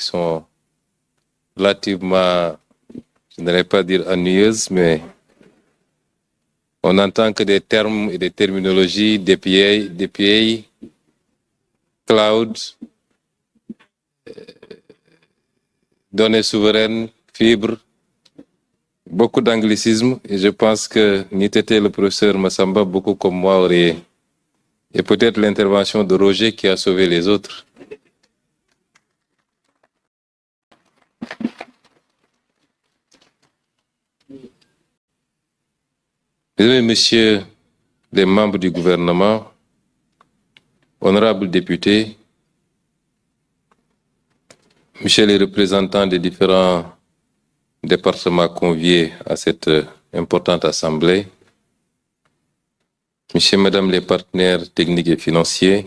sont relativement, je n'allais pas dire ennuyeuses, mais on n'entend que des termes et des terminologies, DPA, cloud, données souveraines, fibres, beaucoup d'anglicisme. Et je pense que Nitete, le professeur Massamba, beaucoup comme moi, aurait... Et peut-être l'intervention de Roger qui a sauvé les autres. Mesdames et messieurs les membres du gouvernement, honorables députés, messieurs les représentants des différents départements conviés à cette importante assemblée, messieurs et mesdames les partenaires techniques et financiers,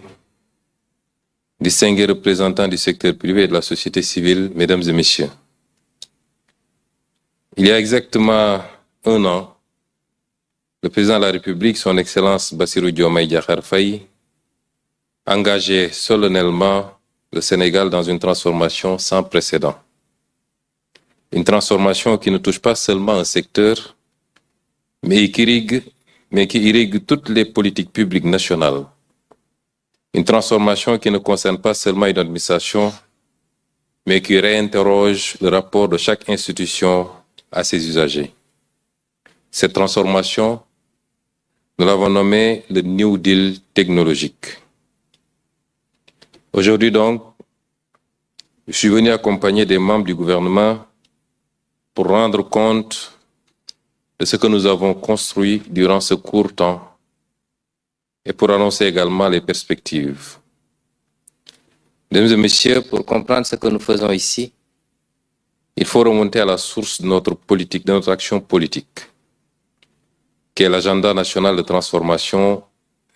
distingués représentants du secteur privé et de la société civile, mesdames et messieurs. Il y a exactement un an, le président de la République, son Excellence Bassirou Diomaye Diakhar Faye, engageait solennellement le Sénégal dans une transformation sans précédent. Une transformation qui ne touche pas seulement un secteur, mais qui irrigue toutes les politiques publiques nationales. Une transformation qui ne concerne pas seulement une administration, mais qui réinterroge le rapport de chaque institution à ses usagers. Cette transformation, nous l'avons nommée le New Deal technologique. Aujourd'hui donc, je suis venu accompagner des membres du gouvernement pour rendre compte de ce que nous avons construit durant ce court temps et pour annoncer également les perspectives. Mesdames et messieurs, pour comprendre ce que nous faisons ici, il faut remonter à la source de notre politique, de notre action politique, qui est l'agenda national de transformation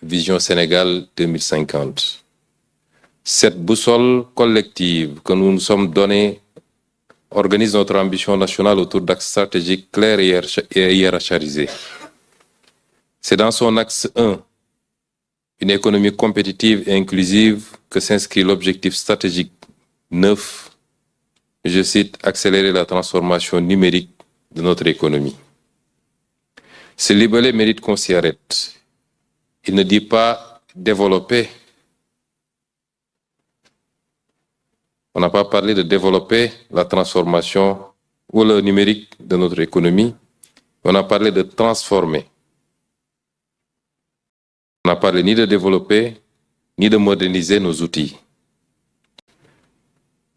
Vision Sénégal 2050. Cette boussole collective que nous nous sommes donnée organise notre ambition nationale autour d'axes stratégiques clairs et hiérarchisés. C'est dans son axe 1, une économie compétitive et inclusive, que s'inscrit l'objectif stratégique 9, je cite, accélérer la transformation numérique de notre économie. Ce libellé mérite qu'on s'y arrête. Il ne dit pas développer. On n'a pas parlé de développer la transformation ou le numérique de notre économie. On a parlé de transformer. On n'a parlé ni de développer, ni de moderniser nos outils.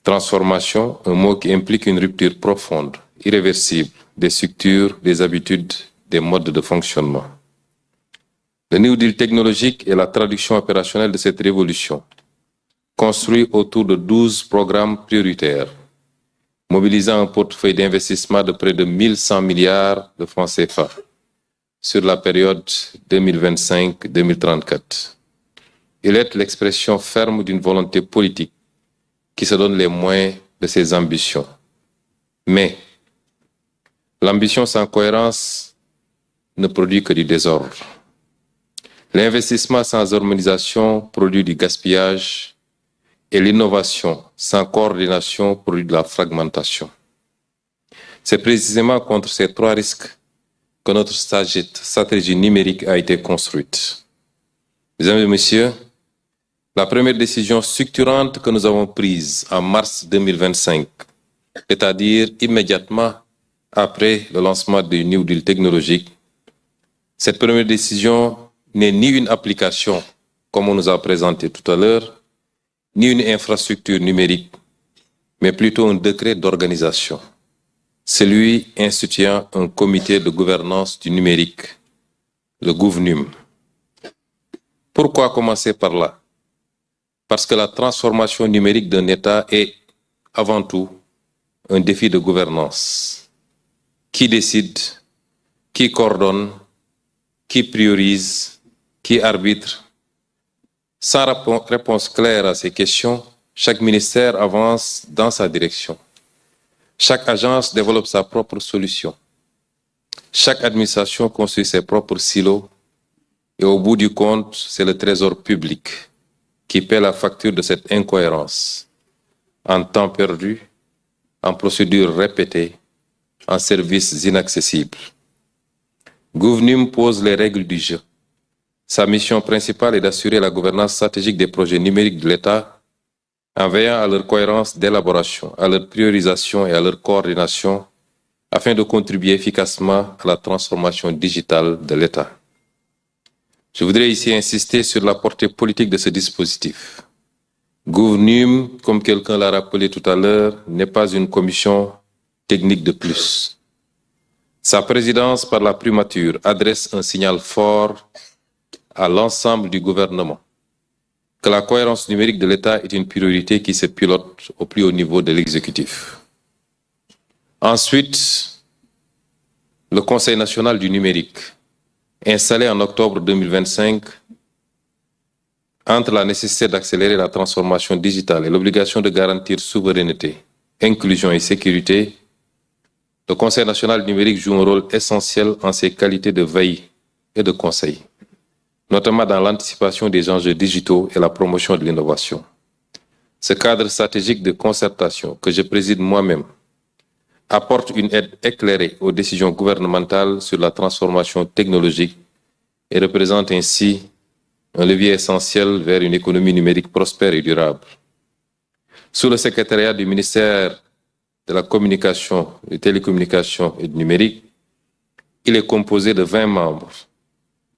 Transformation, un mot qui implique une rupture profonde, irréversible, des structures, des habitudes, des modes de fonctionnement. Le New Deal technologique est la traduction opérationnelle de cette révolution, construit autour de 12 programmes prioritaires, mobilisant un portefeuille d'investissement de près de 1100 milliards de francs CFA sur la période 2025-2034. Il est l'expression ferme d'une volonté politique qui se donne les moyens de ses ambitions. Mais l'ambition sans cohérence ne produit que du désordre. L'investissement sans harmonisation produit du gaspillage et l'innovation sans coordination produit de la fragmentation. C'est précisément contre ces trois risques que notre stratégie numérique a été construite. Mesdames et messieurs, la première décision structurante que nous avons prise en mars 2025, c'est-à-dire immédiatement après le lancement du New Deal technologique, cette première décision n'est ni une application, comme on nous a présenté tout à l'heure, ni une infrastructure numérique, mais plutôt un décret d'organisation, celui instituant un comité de gouvernance du numérique, le GOUVNUM. Pourquoi commencer par là? Parce que la transformation numérique d'un État est, avant tout, un défi de gouvernance. Qui décide? Qui coordonne? Qui priorise? Qui arbitre? Sans réponse claire à ces questions, chaque ministère avance dans sa direction. Chaque agence développe sa propre solution. Chaque administration construit ses propres silos. Et au bout du compte, c'est le trésor public qui paie la facture de cette incohérence. en temps perdu, en procédures répétées, en services inaccessibles. Govnum pose les règles du jeu. Sa mission principale est d'assurer la gouvernance stratégique des projets numériques de l'État en veillant à leur cohérence d'élaboration, à leur priorisation et à leur coordination afin de contribuer efficacement à la transformation digitale de l'État. Je voudrais ici insister sur la portée politique de ce dispositif. Govnum, comme quelqu'un l'a rappelé tout à l'heure, n'est pas une commission technique de plus. Sa présidence par la primature adresse un signal fort à l'ensemble du gouvernement que la cohérence numérique de l'État est une priorité qui se pilote au plus haut niveau de l'exécutif. Ensuite, le Conseil national du numérique, installé en octobre 2025, entre la nécessité d'accélérer la transformation digitale et l'obligation de garantir souveraineté, inclusion et sécurité, le Conseil national du numérique joue un rôle essentiel en ses qualités de veille et de conseil, notamment dans l'anticipation des enjeux digitaux et la promotion de l'innovation. Ce cadre stratégique de concertation que je préside moi-même apporte une aide éclairée aux décisions gouvernementales sur la transformation technologique et représente ainsi un levier essentiel vers une économie numérique prospère et durable. Sous le secrétariat du ministère de la Communication, des Télécommunications et du Numérique, il est composé de 20 membres,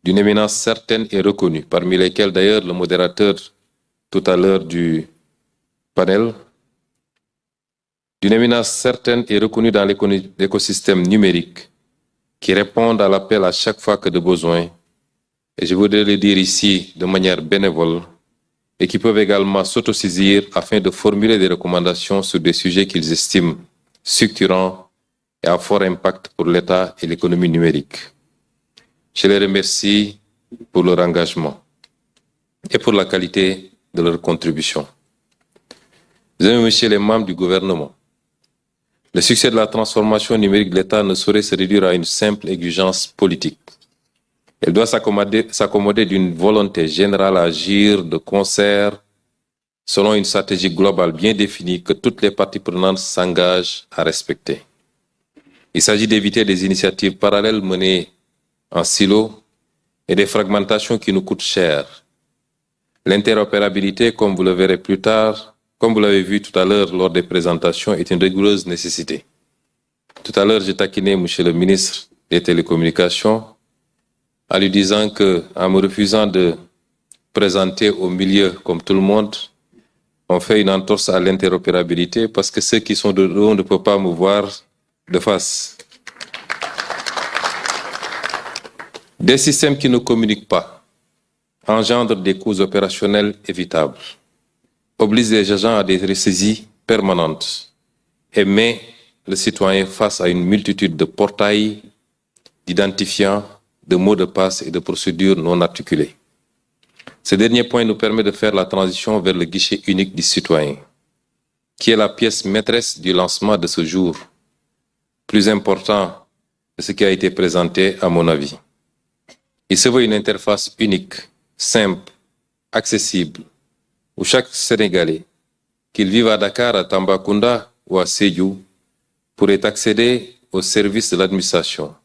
d'une éminence certaine et reconnue, parmi lesquels d'ailleurs le modérateur tout à l'heure du panel, d'une éminence certaine et reconnue dans l'écosystème numérique, qui répondent à l'appel à chaque fois que de besoin, et je voudrais le dire ici de manière bénévole, et qui peuvent également s'autosaisir afin de formuler des recommandations sur des sujets qu'ils estiment structurants et à fort impact pour l'État et l'économie numérique. Je les remercie pour leur engagement et pour la qualité de leur contribution. Mesdames et messieurs les membres du gouvernement, le succès de la transformation numérique de l'État ne saurait se réduire à une simple exigence politique. Elle doit s'accommoder d'une volonté générale à agir de concert selon une stratégie globale bien définie que toutes les parties prenantes s'engagent à respecter. Il s'agit d'éviter des initiatives parallèles menées en silo et des fragmentations qui nous coûtent cher. L'interopérabilité, comme vous le verrez plus tard, comme vous l'avez vu tout à l'heure lors des présentations, est une rigoureuse nécessité. Tout à l'heure, j'ai taquiné M. le ministre des Télécommunications en lui disant que, en me refusant de présenter au milieu comme tout le monde, on fait une entorse à l'interopérabilité parce que ceux qui sont de dos ne peuvent pas me voir de face. Des systèmes qui ne communiquent pas engendrent des coûts opérationnels évitables, obligent les agents à des ressaisies permanentes et met le citoyen face à une multitude de portails, d'identifiants, de mots de passe et de procédures non articulées. Ce dernier point nous permet de faire la transition vers le guichet unique du citoyen, qui est la pièce maîtresse du lancement de ce jour, plus important que ce qui a été présenté à mon avis. Il se veut une interface unique, simple, accessible, où chaque Sénégalais, qu'il vive à Dakar, à Tambacounda ou à Sédhiou, pourrait accéder aux services de l'administration,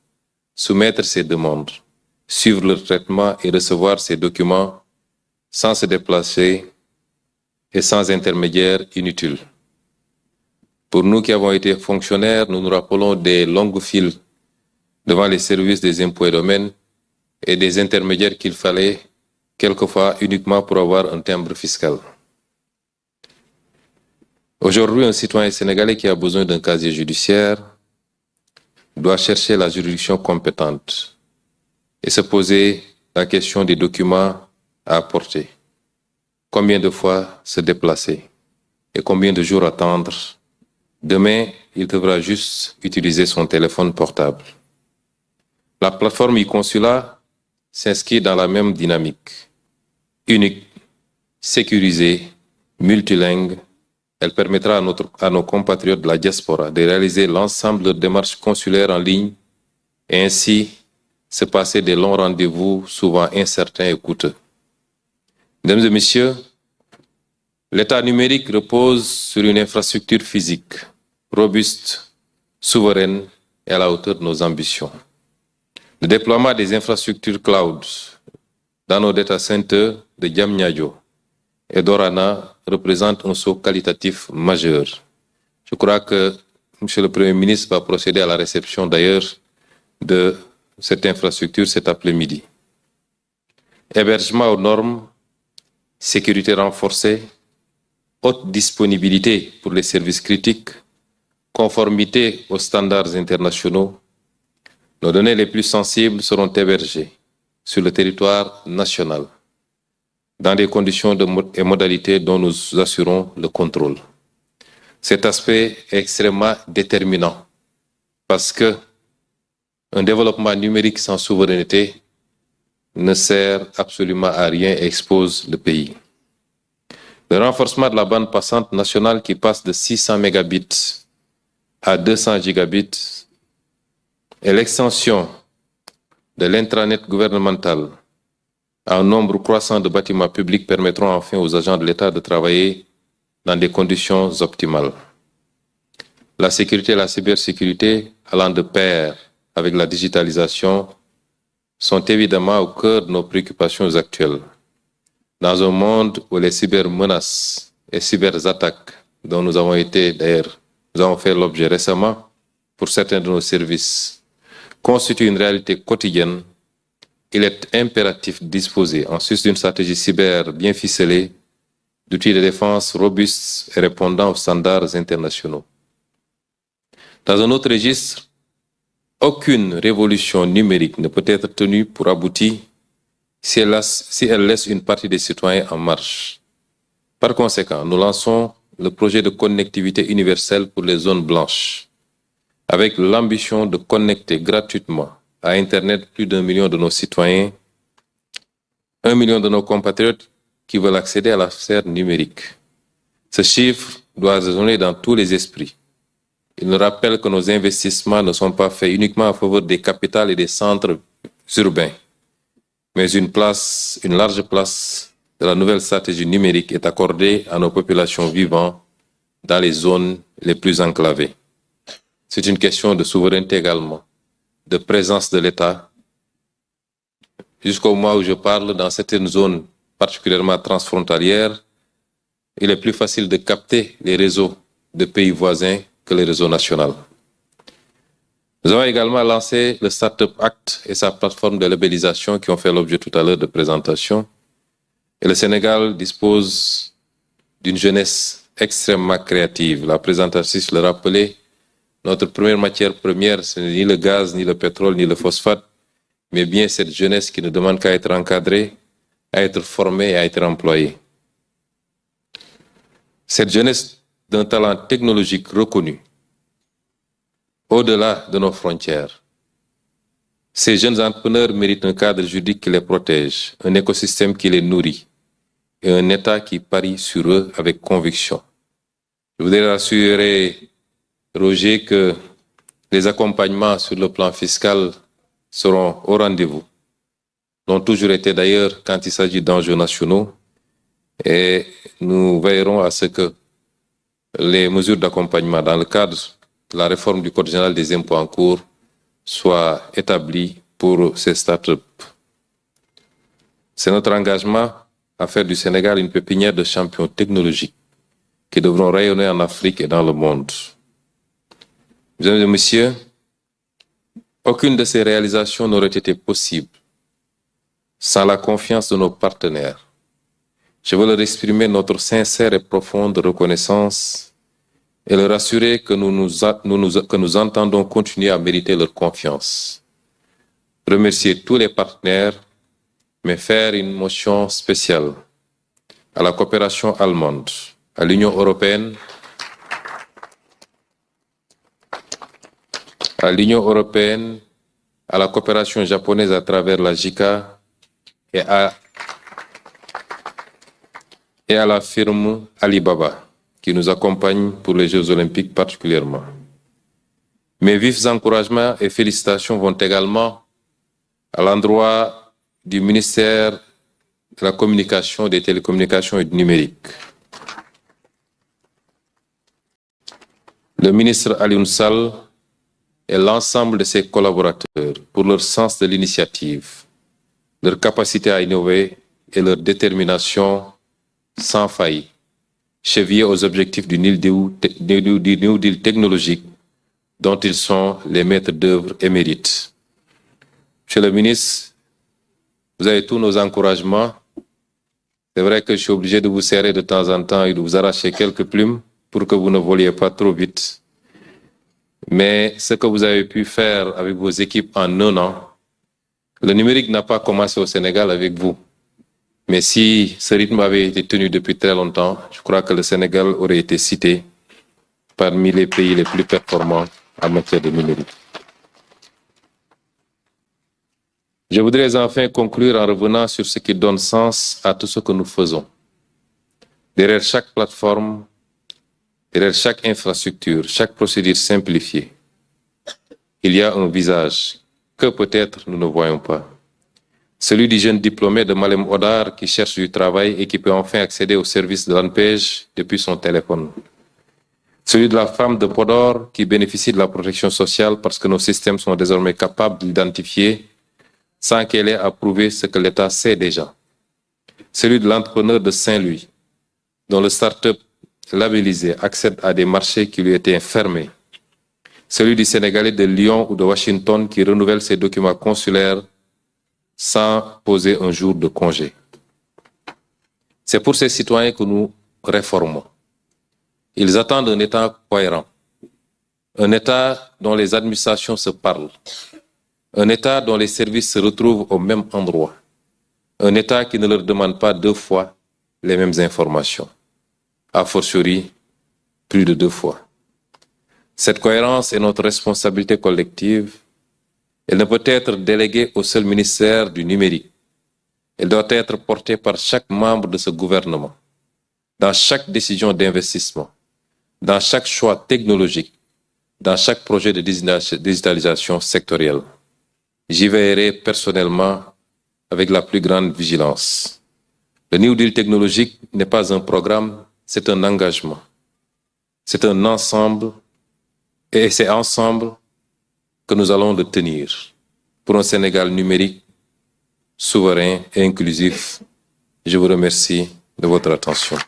soumettre ses demandes, suivre leur traitement et recevoir ses documents sans se déplacer et sans intermédiaire inutile. Pour nous qui avons été fonctionnaires, nous nous rappelons des longues files devant les services des impôts et domaines et des intermédiaires qu'il fallait quelquefois uniquement pour avoir un timbre fiscal. Aujourd'hui, un citoyen sénégalais qui a besoin d'un casier judiciaire doit chercher la juridiction compétente et se poser la question des documents à apporter. Combien de fois se déplacer et combien de jours attendre? Demain, il devra juste utiliser son téléphone portable. La plateforme e-consulat s'inscrit dans la même dynamique. Unique, sécurisée, multilingue, elle permettra à nos compatriotes de la diaspora de réaliser l'ensemble de leurs démarches consulaires en ligne et ainsi se passer des longs rendez-vous souvent incertains et coûteux. Mesdames et messieurs, L'État numérique repose sur une infrastructure physique robuste, souveraine et à la hauteur de nos ambitions. Le déploiement des infrastructures cloud dans nos data centers de Diamniadio et d'Orana représente un saut qualitatif majeur. Je crois que M. le Premier ministre va procéder à la réception d'ailleurs de cette infrastructure cet après-midi. Hébergement aux normes, sécurité renforcée, haute disponibilité pour les services critiques, conformité aux standards internationaux, nos données les plus sensibles seront hébergées sur le territoire national, dans des conditions et modalités dont nous assurons le contrôle. Cet aspect est extrêmement déterminant parce que un développement numérique sans souveraineté ne sert absolument à rien et expose le pays. Le renforcement de la bande passante nationale qui passe de 600 mégabits à 200 gigabits et l'extension de l'intranet gouvernemental à un nombre croissant de bâtiments publics permettront enfin aux agents de l'État de travailler dans des conditions optimales. La sécurité et la cybersécurité, allant de pair avec la digitalisation, sont évidemment au cœur de nos préoccupations actuelles. Dans un monde où les cybermenaces et cyberattaques, dont nous avons fait l'objet récemment pour certains de nos services, constituent une réalité quotidienne, il est impératif de disposer, en sus d'une stratégie cyber bien ficelée, d'outils de défense robustes et répondant aux standards internationaux. Dans un autre registre, aucune révolution numérique ne peut être tenue pour aboutir si elle laisse une partie des citoyens en marge. Par conséquent, nous lançons le projet de connectivité universelle pour les zones blanches, avec l'ambition de connecter gratuitement à Internet plus d'1 million de nos citoyens, 1 million de nos compatriotes qui veulent accéder à la sphère numérique. Ce chiffre doit résonner dans tous les esprits. Il nous rappelle que nos investissements ne sont pas faits uniquement en faveur des capitales et des centres urbains, mais une large place de la nouvelle stratégie numérique est accordée à nos populations vivant dans les zones les plus enclavées. C'est une question de souveraineté également, de présence de l'État. Jusqu'au mois où je parle, dans certaines zones particulièrement transfrontalières, il est plus facile de capter les réseaux de pays voisins que les réseaux nationaux. Nous avons également lancé le Startup Act et sa plateforme de labellisation qui ont fait l'objet tout à l'heure de présentation. Et le Sénégal dispose d'une jeunesse extrêmement créative. La présentatrice le rappelait, notre première matière première, ce n'est ni le gaz, ni le pétrole, ni le phosphate, mais bien cette jeunesse qui ne demande qu'à être encadrée, à être formée et à être employée. Cette jeunesse d'un talent technologique reconnu, au-delà de nos frontières. Ces jeunes entrepreneurs méritent un cadre juridique qui les protège, un écosystème qui les nourrit et un État qui parie sur eux avec conviction. Je voudrais rassurer Roger que les accompagnements sur le plan fiscal seront au rendez-vous, l'ont toujours été d'ailleurs quand il s'agit d'enjeux nationaux, et nous veillerons à ce que les mesures d'accompagnement dans le cadre de la réforme du Code général des impôts en cours soient établies pour ces startups. C'est notre engagement à faire du Sénégal une pépinière de champions technologiques qui devront rayonner en Afrique et dans le monde. Mesdames et messieurs, aucune de ces réalisations n'aurait été possible sans la confiance de nos partenaires. Je veux leur exprimer notre sincère et profonde reconnaissance et leur assurer que nous entendons continuer à mériter leur confiance. Remercier tous les partenaires, mais faire une mention spéciale à la coopération allemande, à l'Union européenne, à la coopération japonaise à travers la JICA et à la firme Alibaba qui nous accompagne pour les Jeux olympiques particulièrement. Mes vifs encouragements et félicitations vont également à l'endroit du ministère de la Communication, des Télécommunications et du Numérique, le ministre Alioune Sall et l'ensemble de ses collaborateurs pour leur sens de l'initiative, leur capacité à innover et leur détermination sans faille, chevillés aux objectifs du New Deal technologique dont ils sont les maîtres d'œuvre émérites. Monsieur le ministre, vous avez tous nos encouragements. C'est vrai que je suis obligé de vous serrer de temps en temps et de vous arracher quelques plumes pour que vous ne voliez pas trop vite. Mais ce que vous avez pu faire avec vos équipes en 1 an, le numérique n'a pas commencé au Sénégal avec vous. Mais si ce rythme avait été tenu depuis très longtemps, je crois que le Sénégal aurait été cité parmi les pays les plus performants en matière de numérique. Je voudrais enfin conclure en revenant sur ce qui donne sens à tout ce que nous faisons. Derrière chaque plateforme, derrière chaque infrastructure, chaque procédure simplifiée, il y a un visage que peut-être nous ne voyons pas. Celui du jeune diplômé de Malem Hodar qui cherche du travail et qui peut enfin accéder au service de l'ANPEJ depuis son téléphone. Celui de la femme de Podor qui bénéficie de la protection sociale parce que nos systèmes sont désormais capables d'identifier sans qu'elle ait à prouver ce que l'État sait déjà. Celui de l'entrepreneur de Saint-Louis, dont le start-up labellisé accède à des marchés qui lui étaient fermés. Celui du Sénégalais de Lyon ou de Washington qui renouvelle ses documents consulaires sans poser un jour de congé. C'est pour ces citoyens que nous réformons. Ils attendent un État cohérent, un État dont les administrations se parlent, un État dont les services se retrouvent au même endroit, un État qui ne leur demande pas 2 fois les mêmes informations, a fortiori plus de 2 fois. Cette cohérence est notre responsabilité collective. Elle ne peut être déléguée au seul ministère du numérique. Elle doit être portée par chaque membre de ce gouvernement, dans chaque décision d'investissement, dans chaque choix technologique, dans chaque projet de digitalisation sectorielle. J'y veillerai personnellement avec la plus grande vigilance. Le New Deal technologique n'est pas un programme, c'est un engagement. C'est un ensemble, et c'est ensemble que nous allons le tenir pour un Sénégal numérique, souverain et inclusif. Je vous remercie de votre attention.